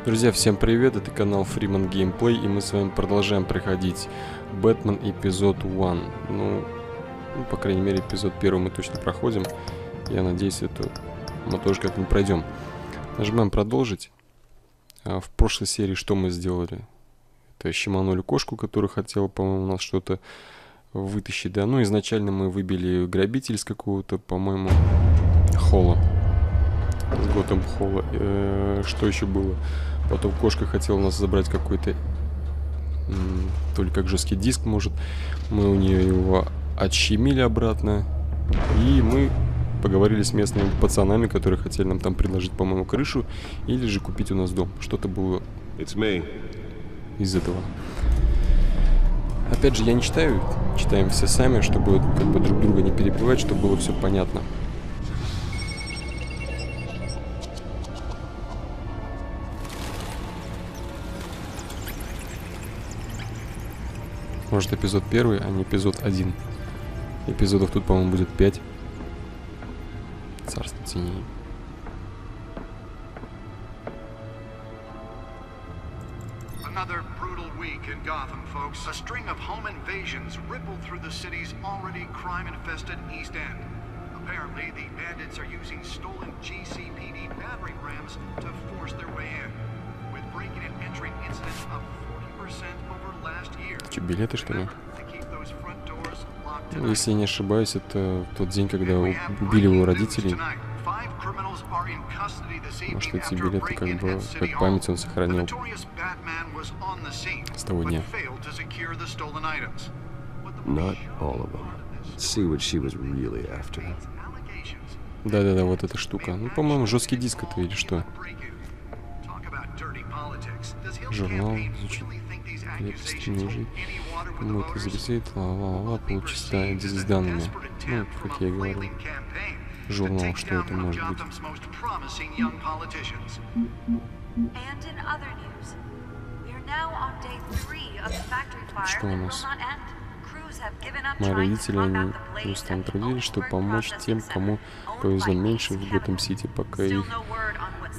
Друзья, всем привет, это канал Freeman Gameplay, и мы с вами продолжаем проходить Бэтмен эпизод 1. По крайней мере, эпизод 1 мы точно проходим. Я надеюсь, это мы тоже как-нибудь пройдем. Нажимаем продолжить. В прошлой серии что мы сделали? Это щеманули кошку, которая хотела, по-моему, у нас что-то вытащить, да. Ну, изначально мы выбили грабитель с какого-то, по-моему, холла. С Готэм холла. Что еще было? Потом кошка хотела у нас забрать какой-то, то ли как жесткий диск, может. Мы у нее его отщемили обратно. И мы поговорили с местными пацанами, которые хотели нам там предложить, по-моему, крышу. Или же купить у нас дом. Что-то было из этого. Опять же, я не читаю. Читаем все сами, чтобы как бы друг друга не перебивать, чтобы было все понятно. Может, эпизод 1, а не эпизод 1. Эпизодов тут, по-моему, будет 5. Царство теней. Another brutal week in Gotham, folks. A string of home invasions rippled through the city's already crime-infested East End. Apparently, the bandits are using stolen GCPD battering rams to force their way in, with breaking and entering incidents up 40% over last year. Че, билеты, что ли? Ну, если я не ошибаюсь, это тот день, когда убили его родителей. Может, эти билеты как бы как память он сохранил с того дня. Not all of them. Let's see what she was really after. Да-да-да, вот эта штука. Ну, по-моему, жесткий диск это или что? Журнал звучит. Крепость ниже. Ну, это зарезает, ла-ла-ла, получится с данными. Ну, как я и говорил. Журнал, что это может быть? Что у нас? Мои родители, они неустанно трудились, чтобы помочь тем, кому повезло меньше в Готэм-Сити, пока их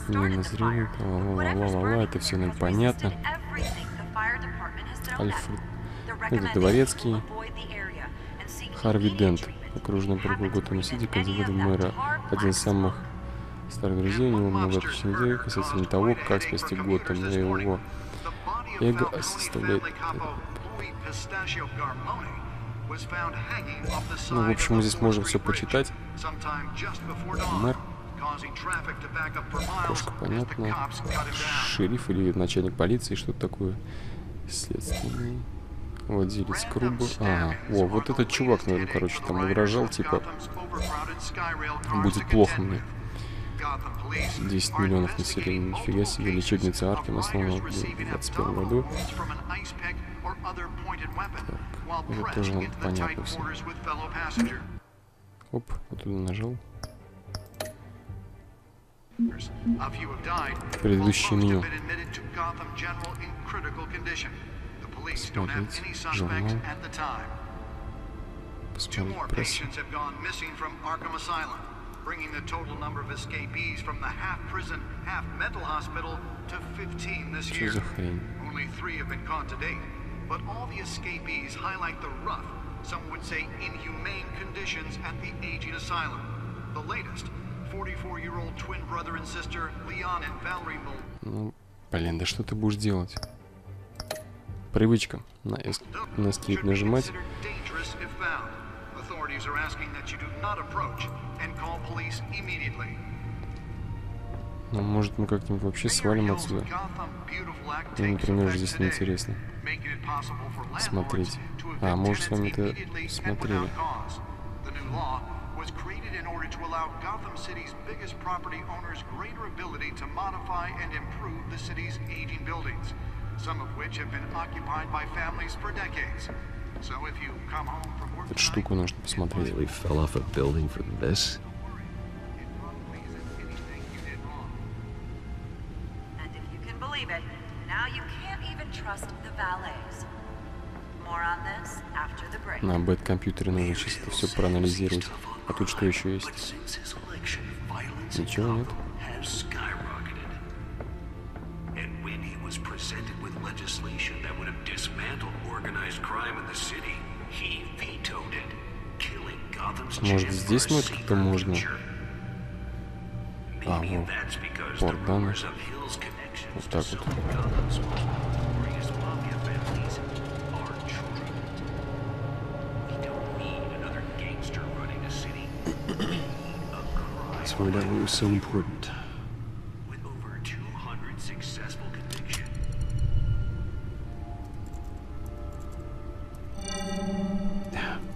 не назрели. Ла-ла-ла-ла-ла, это все нам понятно. Альфред. Это Дворецкий. Харви Дент. Окружной прокурор Готэм-Сити, кандидат в мэра. Один из самых старых друзей. У него много отличных идей касательно того, как спасти Готэм. Но его эго составляет... Ну, в общем, мы здесь можем все почитать. Мэр. Кошка, понятно. Шериф или начальник полиции, что-то такое. Следственный. Владелец клуба. Ага. О, вот этот чувак, наверное, короче, там угрожал, типа, будет плохо мне. 10 миллионов населения, нифига себе, лечебница Аркем основана в 2021 году. Так, это тоже надо понятно все. Оп, вот туда нажал. Предыдущее меню. Посмотреть журнал. Посмотреть прессу. Bringing the total number of escapees from the half-prison, half-mental hospital to 15 this year. Only 3 have been caught to date, but all the escapees highlight the rough, some would say inhumane conditions at the aging asylum. The latest, 44-year-old twin brother and sister Leon and Valerie Moll. Ну, блин, да что ты будешь делать? Привычка. На эскейп нажимать. Ну, может, мы как-нибудь вообще свалим отсюда. Ну, например, здесь неинтересно смотреть. А, мы уже с вами это смотрели. Эту штуку нужно посмотреть. На бэт-компьютере нужно сейчас это все проанализировать. А тут что еще есть? Ничего нет. was presented with legislation that would have dismantled organized crime in the city, he vetoed it, killing Gotham's Может, chance здесь for a вот как-то safer можно? future. А, Maybe вот. that's because Порт the данных. rumors of Hill's connections Вот to так some вот. of Gotham's most notorious mafia families are true. We don't need another gangster running a city. We need a crime Let's find out what was so important. with over 200 successful convictions.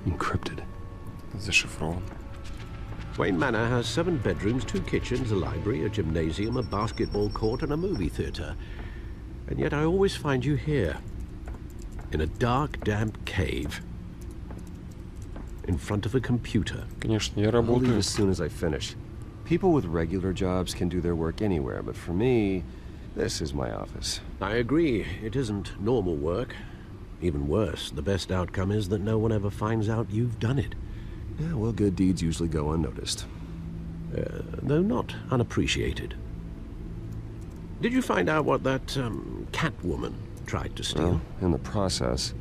Encrypted. Зашифрован. Wayne Manor has 7 bedrooms, 2 kitchens, a library, a gymnasium, a basketball court, and a movie theater. And yet I always find you here, in a dark, damp cave, in front of a computer. Конечно, я I'll leave работаю. as soon as I finish. People with regular jobs can do their work anywhere, but for me, this is my office. I agree, it isn't normal work. Even worse, the best outcome is that no one ever finds out you've done it. Yeah, well, good deeds usually go unnoticed. Though not unappreciated. Did you find out what that, cat woman tried to steal? Well, in the process,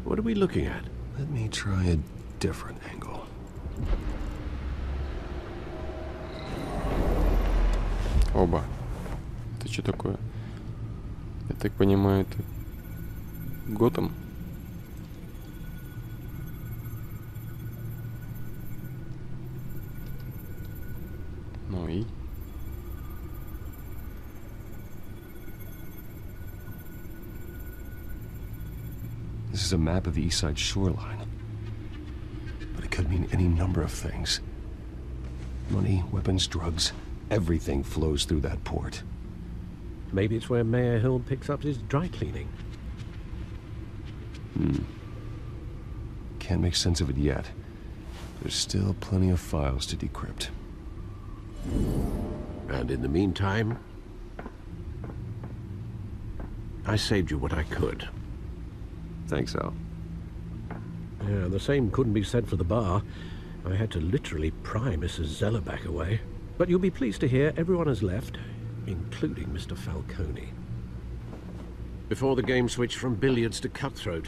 What are we looking at? let me try a different angle. Оба. Это что такое? Я так понимаю, это Готэм? Ну и? This is a map of the East Side shoreline. But it could mean any number of things. Money, weapons, drugs, everything flows through that port. Maybe it's where Mayor Hill picks up his dry cleaning. Can't make sense of it yet. There's still plenty of files to decrypt. And in the meantime, I saved you what I could. Thanks, Al. Yeah, the same couldn't be said for the bar. I had to literally pry Mrs. Zeller back away. But you'll be pleased to hear everyone has left, including Mr. Falcone. Before the game switched from billiards to cutthroat.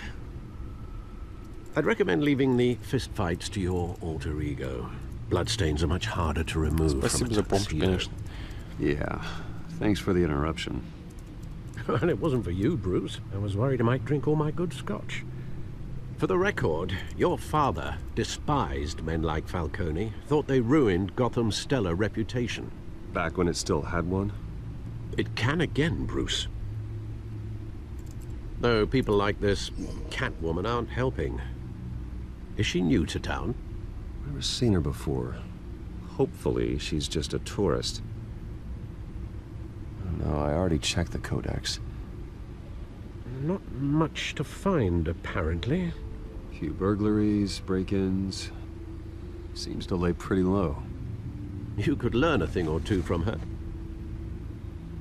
I'd recommend leaving the fistfights to your alter ego. Bloodstains are much harder to remove from Спасибо a за помощь, tuxedo. конечно. Yeah. Thanks for the interruption. And it wasn't for you, Bruce. I was worried I might drink all my good scotch. For the record, your father despised men like Falcone, thought they ruined Gotham's stellar reputation. Back when it still had one? It can again, Bruce. Though people like this Catwoman aren't helping. Is she new to town? Never seen her before. Hopefully, she's just a tourist. No, I already checked the codex. Not much to find, apparently. Few burglaries, break-ins. Seems to lay pretty low. You could learn a thing or two from her.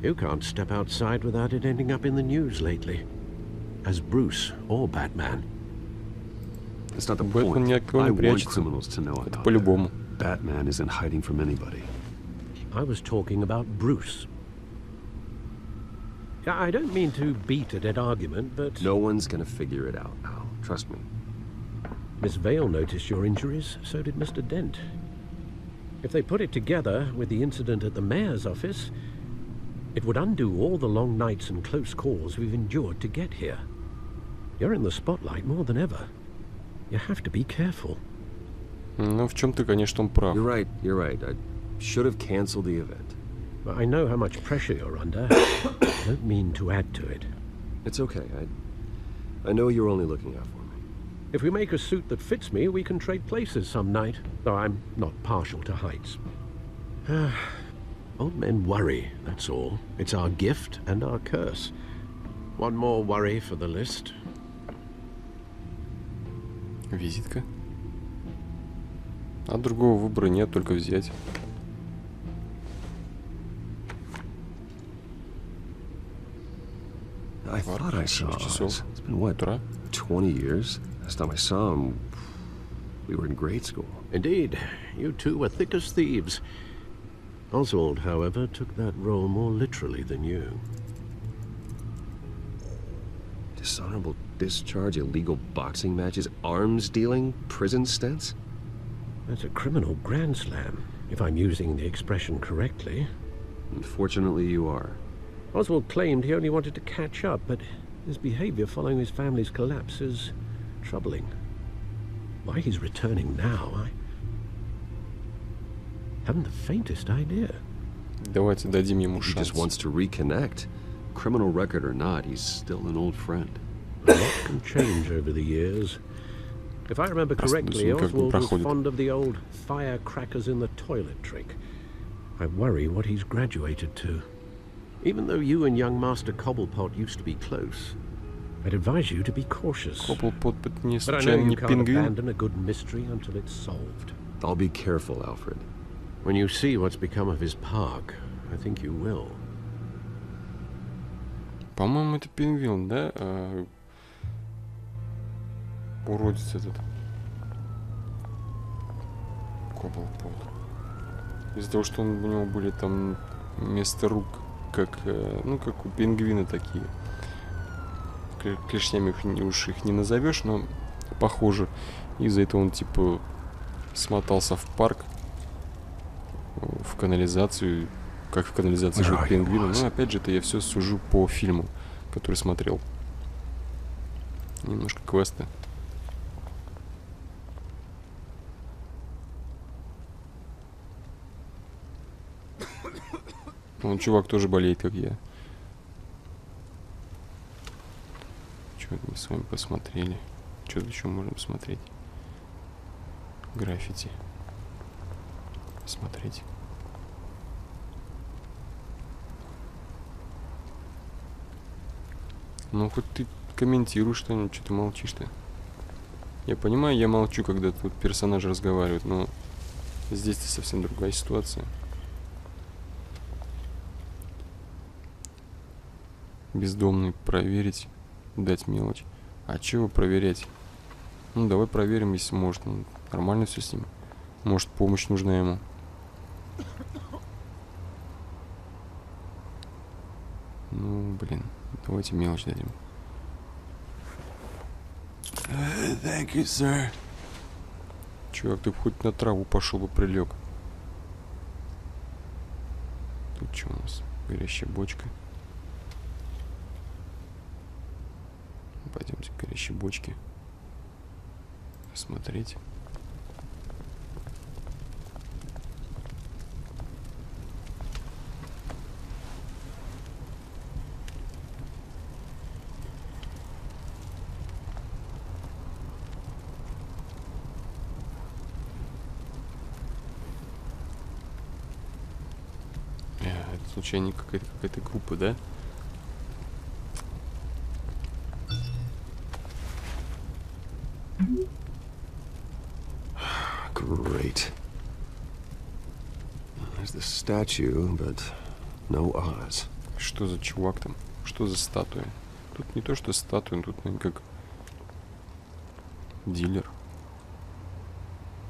You can't step outside without it ending up in the news lately. As Bruce or Batman. That's not the Бэтмен point. ни от кого I не want прячется. criminals to know Это about по-любому. that. Batman isn't hiding from anybody. I was talking about Bruce. I don't mean to beat a dead argument, but No one's gonna figure it out, Al. Trust me. Miss Vale noticed your injuries, so did Mr. Dent. If they put it together with the incident at the mayor's office, it would undo all the long nights and close calls we've endured to get here. You're in the spotlight more than ever. You have to be careful. Ну, в чем-то, конечно, он прав. You're right. I should have canceled the event. I know how much pressure you're under. I don't mean to add to it. It's okay. I know you're only looking out for me. If we make a suit that fits me, we can trade places some night, though I'm not partial to heights. Old men worry, that's all. It's our gift and our curse. One more worry for the list. Визитка. А другого выбора нет, только взять. I thought I saw 6 часов. us. It's been, what, Утра. 20 years? Last time I saw him, we were in grade school. Indeed, you two were thick as thieves. Oswald, however, took that role more literally than you. Dishonorable discharge, illegal boxing matches, arms dealing, prison stints? That's a criminal grand slam, if I'm using the expression correctly. Unfortunately, you are. Oswald claimed he only wanted to catch up, but his behavior following his family's collapse is troubling. Why he's returning now, I haven't the faintest idea. Давайте дадим ему He just шанс. wants to reconnect. Criminal record or not, he's still an old friend. A lot can change over the years. If I remember correctly, никак не Oswald was проходит. fond of the old firecrackers in the toilet trick. I worry what he's graduated to. Even though you and young Master Cobblepot used to be close, I'd advise you to be cautious. Cobblepot не But I know случайно you не can't пингвин? abandon a good mystery until it's solved. I'll be careful, Alfred. When you see what's become of his park, I think you will. По-моему, это пингвин, да? Уродец этот. Cobblepot. Из-за того, что у него были там вместо рук, как, ну, как у пингвина такие. Клешнями уж их не назовешь, но похоже. Из-за этого он, типа, смотался в парк, в канализацию, как в канализации живут пингвины. Но, опять же, это я все сужу по фильму, который смотрел. Немножко квеста. Вон чувак тоже болеет, как я. Что мы с вами посмотрели? Что еще можем посмотреть? Граффити. Смотреть. Ну, хоть ты комментируй что-нибудь, что ты молчишь-то. Я понимаю, я молчу, когда тут персонажи разговаривают, но здесь-то совсем другая ситуация. Бездомный проверить, дать мелочь. А чего проверять? Ну, давай проверим, если может. Ну, нормально все с ним. Может, помощь нужна ему. Ну, блин. Давайте мелочь дадим. Thank you, sir. Чувак, ты бы хоть на траву пошел бы, прилег. Тут что у нас? Горящая бочка. Пойдемте к горящей бочке. Посмотреть. Это случайно какая-то группа, да? Great. There's the statue, but no Oz. Что за чувак там? Что за статуя? Тут не то, что статуя, тут, наверное, как дилер.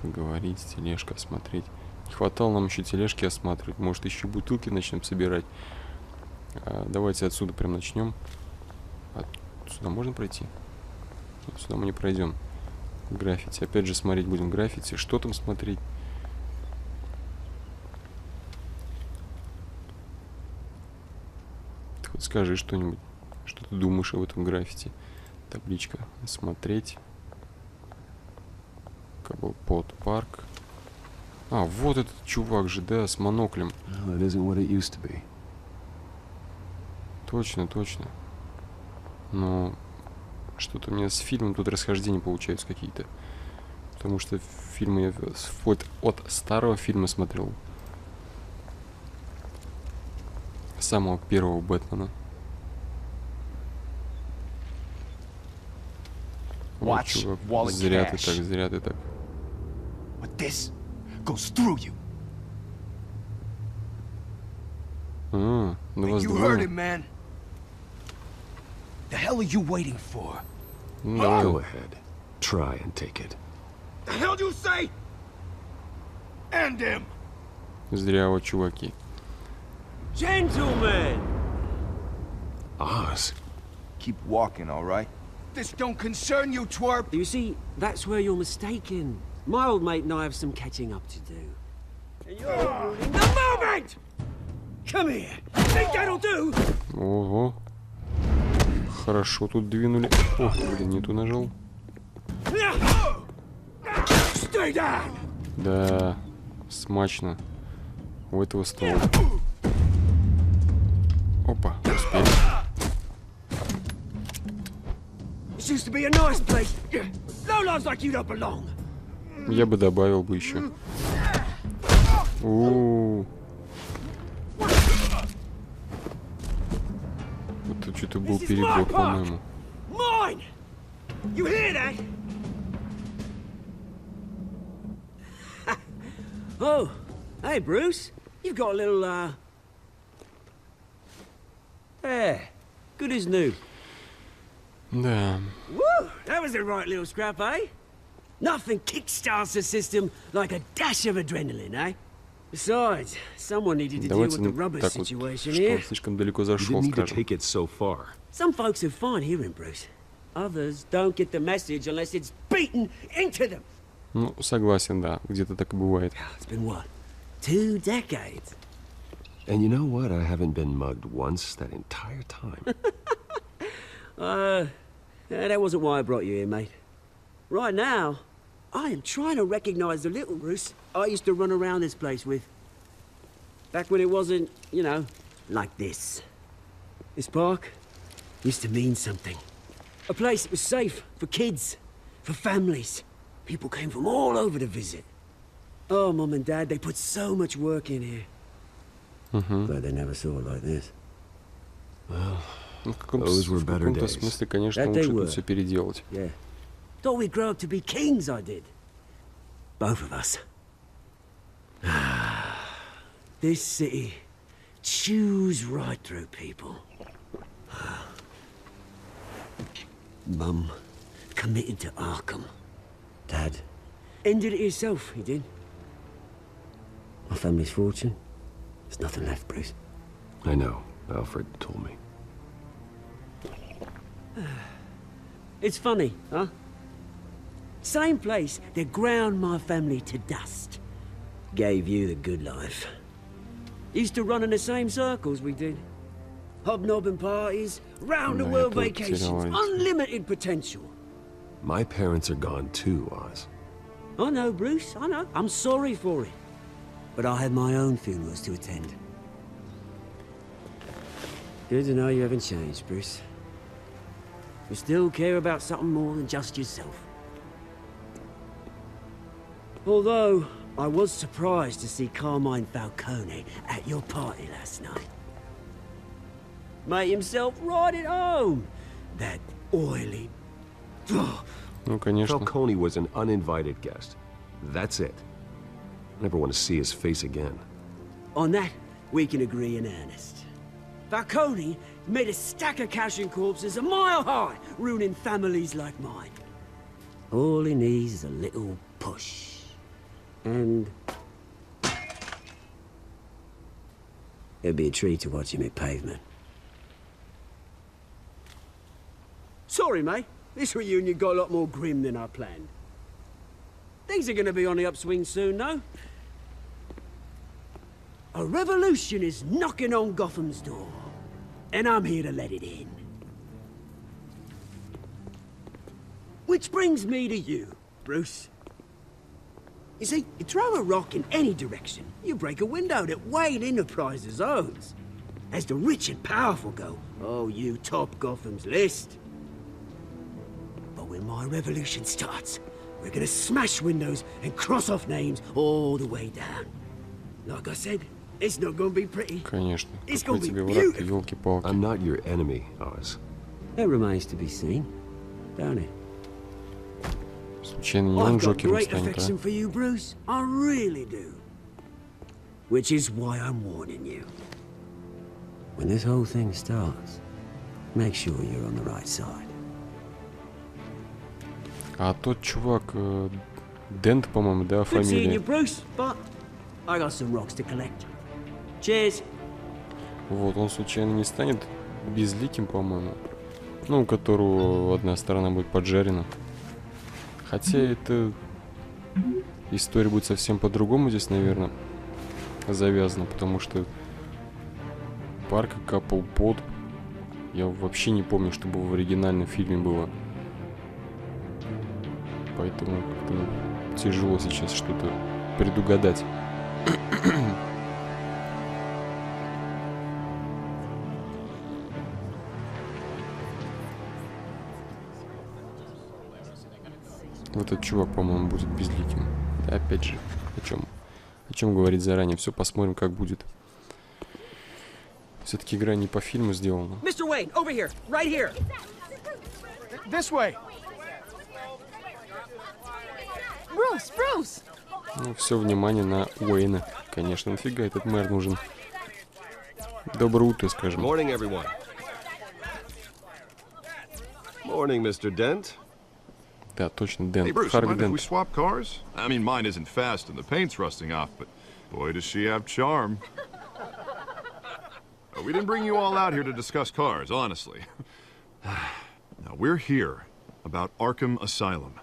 Поговорить, тележка осмотреть. Не хватало нам еще тележки осматривать. Может, еще бутылки начнем собирать. Давайте отсюда прям начнем. Сюда можно пройти? Нет, сюда мы не пройдем. Граффити. Опять же смотреть будем граффити. Что там смотреть? Ты хоть скажи что-нибудь. Что ты думаешь об этом граффити? Табличка. Смотреть. Cobblepot парк. А, вот этот чувак же, да, с моноклем. Well, it isn't what it used to be. Точно, точно. Но что-то у меня с фильмом тут расхождения получаются какие-то. Потому что фильмы я вот от старого фильма смотрел. Самого первого Бэтмена. Вот, Watch, чувак, wallet зря ты cash. так, зря ты так. But this goes through you. Да вас You heard двое. it, man. The hell are you waiting for? Ну, Go давай. ahead. Try and take it. The hell you say? End him. Зря вот, чуваки. Gentlemen! Oz. Keep walking, all right? This don't concern you, twerp! You see, that's where you're mistaken. My old mate and I have some catching up to do. And you're ruining the moment! Come here! Think that'll do? Ого. Хорошо тут двинули. О, блин, не ту нажал. Stay down! Да, смачно. У этого ствола. Опа, успели. This used to be a nice place. No lives like you don't belong. Я бы добавил бы еще. Вот тут что-то был перебор, по-моему. Mine! You hear that? Oh, hey, Bruce. You've got a little, There. Good as new. Да. Woo! That was a right little scrap, eh? Nothing kickstarts the system like a dash of adrenaline, eh? Besides, someone needed to deal Давайте with the rubber так вот, situation что here. он слишком далеко You зашел, didn't need to скажем. take it so far. Some folks are fine hearing, Bruce. Others don't get the message unless it's beaten into them. Ну, согласен, да. Где-то так и бывает. It's been what? 2 decades? And you know what? I haven't been mugged once that entire time. That wasn't why I brought you here, mate. Right now, I am trying to recognize the little Bruce I used to run around this place with. Back when it wasn't, you know, like this. This park used to mean something. A place that was safe for kids, for families. People came from all over to visit. Oh, Mum and Dad, they put so much work in here. Glad they never saw it like this. Ну, в каком-то Those were better days. смысле, конечно, That they лучше were. тут все переделать. Yeah. Thought we'd grow up to be kings, I did. Both of us. This city chews right through people. Mum committed to Arkham. Dad ended it himself, he did. My family's fortune. There's nothing left, Bruce. I know. Alfred told me. It's funny, huh? Same place that ground my family to dust. Gave you the good life. Used to run in the same circles we did. Hobnobbing parties, round-the-world Да, я тут vacations, потерял. unlimited potential. My parents are gone too, Oz. I know, Bruce, I know. I'm sorry for it. But I had my own funerals to attend. Good to know you haven't changed, Bruce. You still care about something more than just yourself. Although, I was surprised to see Carmine Falcone at your party last night. Made himself right at home. That oily... Ну, конечно. Falcone was an uninvited guest. That's it. Never want to see his face again. On that, we can agree in earnest. Falcone made a stack of cashing corpses a mile high, ruining families like mine. All he needs is a little push. And... it'd be a treat to watch him hit pavement. Sorry, mate. This reunion got a lot more grim than I planned. Things are gonna be on the upswing soon, though. A revolution is knocking on Gotham's door. And I'm here to let it in. Which brings me to you, Bruce. You see, you throw a rock in any direction, you break a window that Wayne Enterprises owns. As the rich and powerful go, oh, you top Gotham's list. But when my revolution starts, we're gonna smash windows and cross off names all the way down. Like I said, it's not gonna be pretty. Конечно. It's Какой gonna be тебе враг, beautiful. елки-палки. I'm not your enemy, Oz. It remains to be seen, don't it? Случайно не он I've got Джокером great станет, affection а? for you, Bruce. I really do. Which is why I'm warning you. When this whole thing starts, make sure you're on the right side. А тот чувак, Дент, по-моему, да, Good seeing you, фамилия? Bruce, but I got some rocks to collect. Cheers. Вот, он случайно не станет безликим, по-моему. Ну, у которого одна сторона будет поджарена. Хотя это... История будет совсем по-другому здесь, наверное, завязана, потому что Парк капал пот. Я вообще не помню, чтобы в оригинальном фильме было. Поэтому как-то тяжело сейчас что-то предугадать. Вот этот чувак, по-моему, будет безликим. Да, опять же, о чем говорить заранее. Все посмотрим, как будет. Все-таки игра не по фильму сделана. Mr. Wayne, over here, right here. This way. Bruce, Bruce. Ну, все внимание на Уэйна. Конечно, нафига этот мэр нужен. Доброе утро, скажем. Morning, everyone. Morning, Mr. Dent. Да, точно, Дент. Hey, Bruce, Харви mind if we Дент. swap cars? I mean, mine isn't fast and the paint's rusting off, but boy, does she have charm. We didn't bring you all out here to discuss cars, honestly. Now, we're here about Arkham Asylum.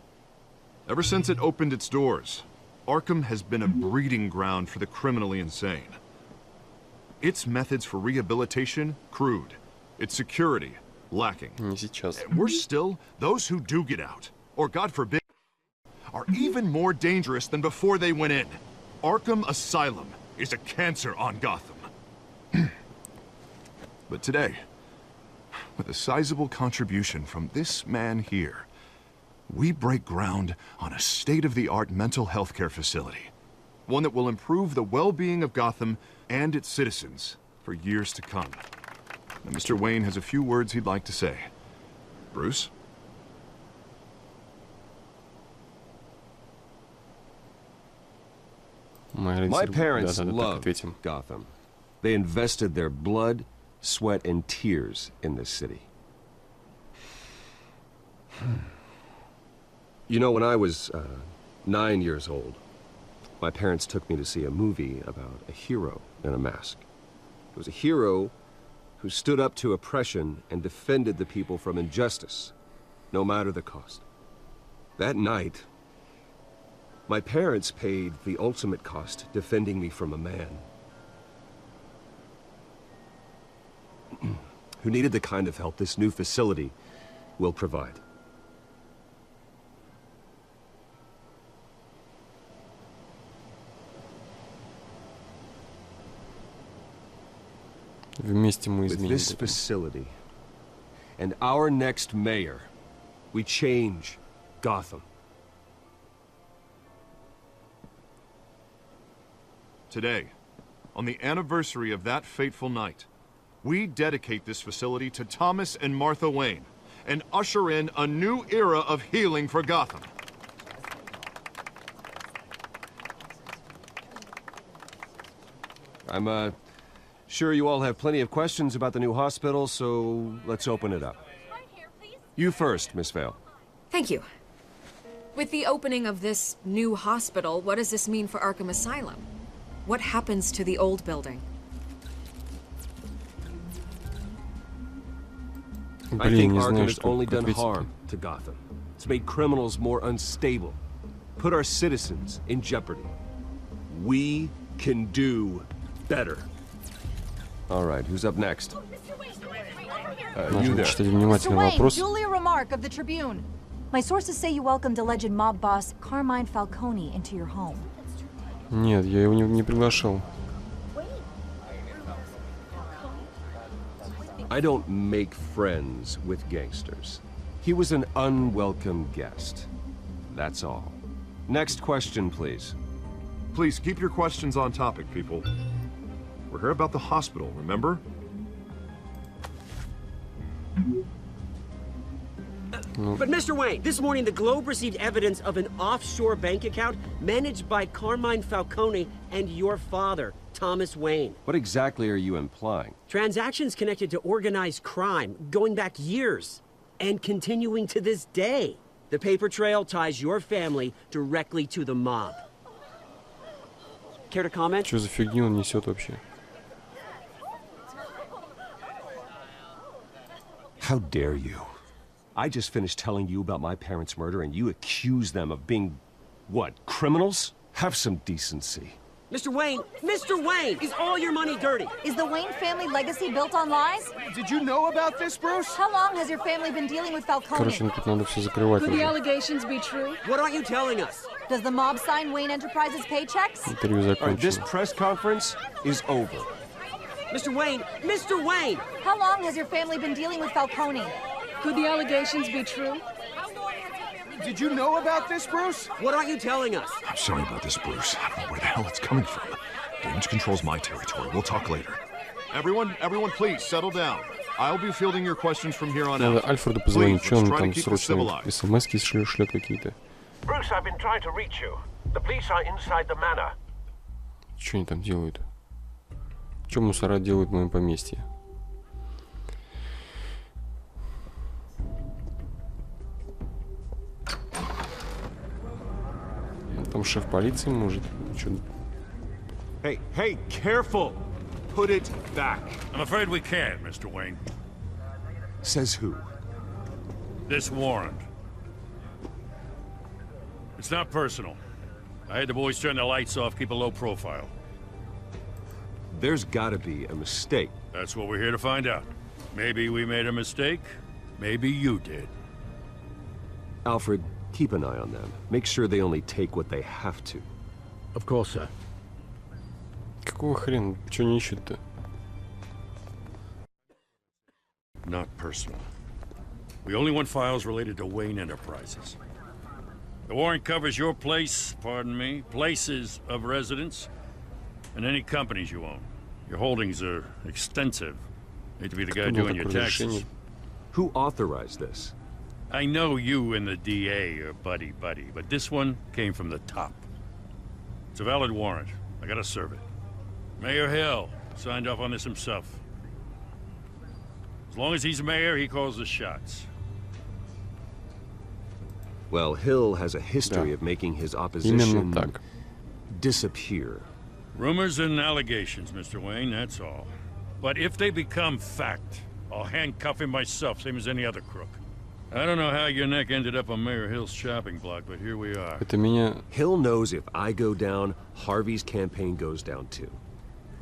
Ever since it opened its doors, Arkham has been a breeding ground for the criminally insane. Its methods for rehabilitation, crude. Its security, lacking. Не сейчас. And we're still, those who do get out, or God forbid, are even more dangerous than before they went in. Arkham Asylum is a cancer on Gotham. But today, with a sizable contribution from this man here, we break ground on a state-of-the-art mental health care facility. One that will improve the well-being of Gotham and its citizens for years to come. Now, Mr. Wayne has a few words he'd like to say. Bruce? My parents Да-да-да, так loved ответим. Gotham. They invested their blood, sweat, and tears in this city. You know, when I was 9 years old, my parents took me to see a movie about a hero in a mask. It was a hero who stood up to oppression and defended the people from injustice, no matter the cost. That night, my parents paid the ultimate cost defending me from a man who needed the kind of help this new facility will provide. Вместе мы With изменим. this facility and our next mayor, we change Gotham. Today, on the anniversary of that fateful night, we dedicate this facility to Thomas and Martha Wayne and usher in a new era of healing for Gotham. I'm sure you all have plenty of questions about the new hospital, so let's open it up. You first, Miss Vale. Thank you. With the opening of this new hospital, what does this mean for Arkham Asylum? What happens to the old building? I Блин, think не Arkham знаю, has что only done ответить-то. harm to Gotham. It's made criminals more unstable, put our citizens in jeopardy. We can do better. All right, who's up next? You Нужно there. читать Mr. внимательно Wayne, вопрос. Julia Remark of the Tribune. My sources say you welcomed alleged mob boss Carmine Falcone into your home. Нет, я его не приглашал. I don't make friends with gangsters. He was an unwelcome guest. That's all. Next question, please. Please keep your questions on topic, people. We're here about the hospital, remember? But Mr. Wayne, this morning the Globe received evidence of an offshore bank account managed by Carmine Falcone and your father, Thomas Wayne. What exactly are you implying? Transactions connected to organized crime going back years and continuing to this day. The paper trail ties your family directly to the mob. Care to comment? Что за фигню он несет вообще? How dare you? I just finished telling you about my parents' murder and you accuse them of being, what, criminals? Have some decency. Mr. Wayne, is all your money dirty? Is the Wayne family legacy built on lies? Did you know about this, Bruce? How long has your family been dealing with Falcone? Короче, ну тут надо все закрывать Could the уже. allegations be true? What aren't you telling us? Does the mob sign Wayne Enterprises paychecks? Интервью All right, this закончено. press conference is over. Mr. Wayne! How long has your family been dealing with Falcone? Could the allegations be true? Did you know about this, Bruce? What aren't you telling us? I'm sorry about this, Bruce. I don't know where the hell it's coming from. Damage control's my territory. We'll talk later. Everyone, please, settle down. I'll be fielding your questions from here on Надо out. Альфреду позвонить, Please, что он let's try to там keep this срочно civilized. смс-ки шлет какие-то. Bruce, I've been trying to reach you. The police are inside the manor. Что они там делают? Что мусора делают в моем поместье? Там шеф полиции может. Чё? Hey, careful! Put it back. I'm afraid we can't, Mr. Wayne. Says who? This warrant. It's not personal. I had the boys turn the lights off, keep a low profile. There's gotta be a mistake. That's what we're here to find out. Maybe we made a mistake. Maybe you did. Alfred, keep an eye on them. Make sure they only take what they have to. Of course, sir. Какого хрена? Чё не ищут-то? Not personal. We only want files related to Wayne Enterprises. The warrant covers your place, pardon me, places of residence, and any companies you own. Your holdings are extensive. Hate to be the guy doing your taxes. Who authorized this? I know you and the DA are buddy-buddy, but this one came from the top. It's a valid warrant. I gotta serve it. Mayor Hill signed off on this himself. As long as he's mayor, he calls the shots. Well, Hill has a history Да. of making his Именно opposition так. disappear. Rumors and allegations, Mr. Wayne, that's all. But if they become fact, I'll handcuff him myself, same as any other crook. I don't know how your neck ended up on Mayor Hill's shopping block, but here we are. Это меня... Hill knows if I go down, Harvey's campaign goes down too.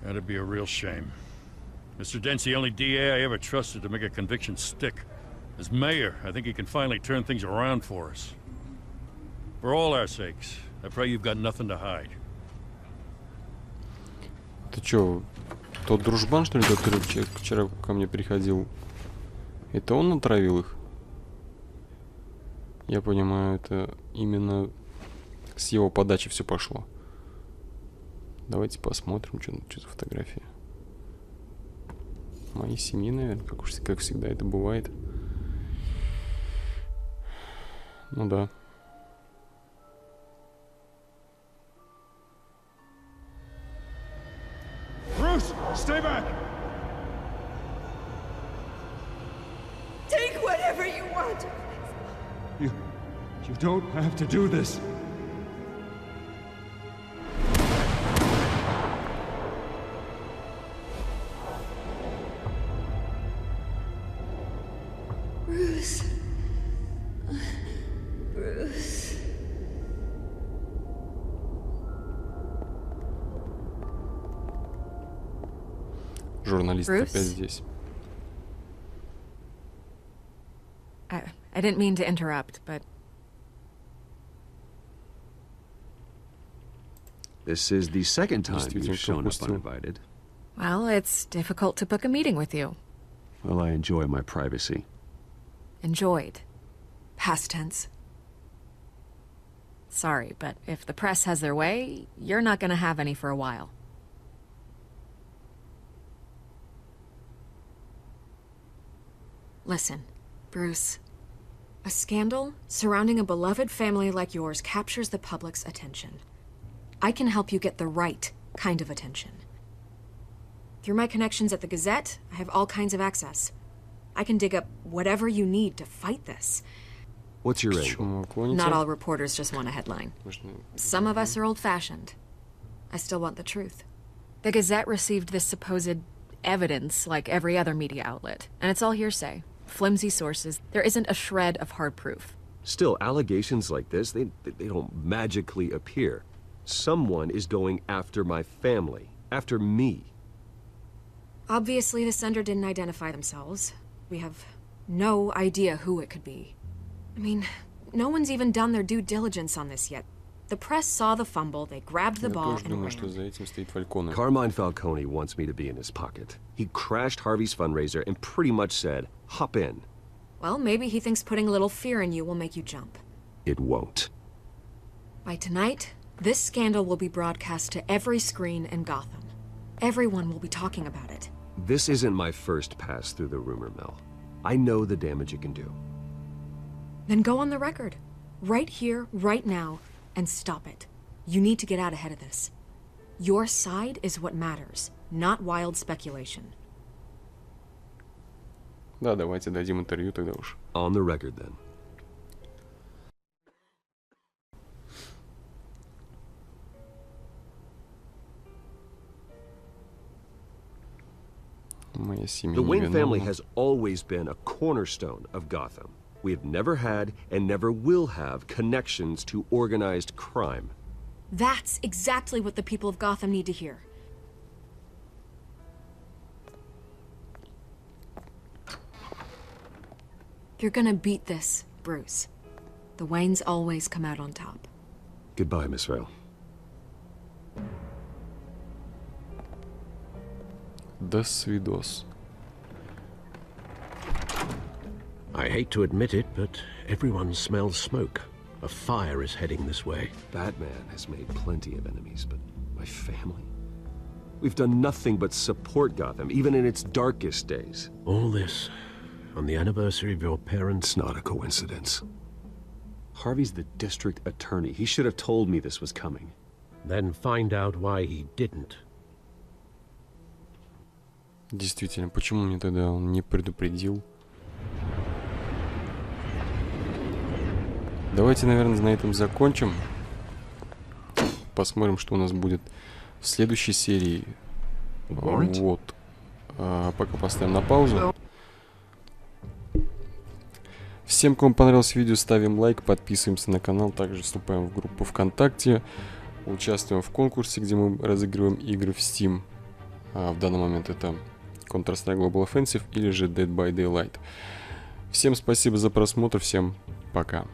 That'd be a real shame. Mr. Dent's the only DA I ever trusted to make a conviction stick. As mayor, I think he can finally turn things around for us. For all our sakes, I pray you've got nothing to hide. Ты чё, тот дружбан, что ли, который вчера ко мне приходил? Это он натравил их? Я понимаю, это именно с его подачи все пошло. Давайте посмотрим, что за фотография. Моей семьи, наверное, как всегда это бывает. Ну да. Bruce, stay back! Take whatever you want. You don't have to do this. Bruce. Bruce. Журналист Bruce? опять здесь. I didn't mean to interrupt, but This is the second time Действительно, you've shown up пропустил. uninvited. well, it's difficult to book a meeting with you. Well, I enjoy my privacy. Enjoyed. Past tense. Sorry, but if the press has their way, you're not gonna have any for a while. Listen, Bruce. A scandal surrounding a beloved family like yours captures the public's attention. I can help you get the right kind of attention. Through my connections at the Gazette, I have all kinds of access. I can dig up whatever you need to fight this. What's your К angle? чему клоните? Not all reporters just want a headline. Можно- Some of us are old-fashioned. I still want the truth. The Gazette received this supposed evidence like every other media outlet, and it's all hearsay. Flimsy sources. There isn't a shred of hard proof. Still, allegations like this, they don't magically appear. Someone is going after my family, after me. Obviously, the sender didn't identify themselves. We have no idea who it could be. I mean, no one's even done their due diligence on this yet. The press saw the fumble, they grabbed the ball and думаю, ran. что за этим стоит Фальконе. Carmine Falcone wants me to be in his pocket. He crashed Harvey's fundraiser and pretty much said, hop in. Well, maybe he thinks putting a little fear in you will make you jump. It won't. By tonight, this scandal will be broadcast to every screen in Gotham. Everyone will be talking about it. This isn't my first pass through the rumor mill. I know the damage it can do. Then go on the record. Right here, right now, and stop it. You need to get out ahead of this. Your side is what matters, not wild speculation. Да, давайте дадим интервью тогда уж. On the record, then. Моя семья The Wayne family невиновна. has always been a cornerstone of Gotham. We have never had and never will have connections to organized crime. That's exactly what the people of Gotham need to hear. You're gonna beat this, Bruce. The Waynes always come out on top. Goodbye, Miss Vale. До свидос. I hate to admit it, but everyone smells smoke. A fire is heading this way. Batman has made plenty of enemies, but my family? We've done nothing but support Gotham, even in its darkest days. All this on the anniversary of your parents'... It's not a coincidence. Harvey's the district attorney. He should have told me this was coming. Then find out why he didn't. Действительно, почему мне тогда он не предупредил? Давайте, наверное, на этом закончим. Посмотрим, что у нас будет в следующей серии. Вот. Пока поставим на паузу. Всем, кому понравилось видео, ставим лайк, подписываемся на канал. Также вступаем в группу ВКонтакте. Участвуем в конкурсе, где мы разыгрываем игры в Steam. В данный момент это Counter-Strike Global Offensive или же Dead by Daylight. Всем спасибо за просмотр, всем пока.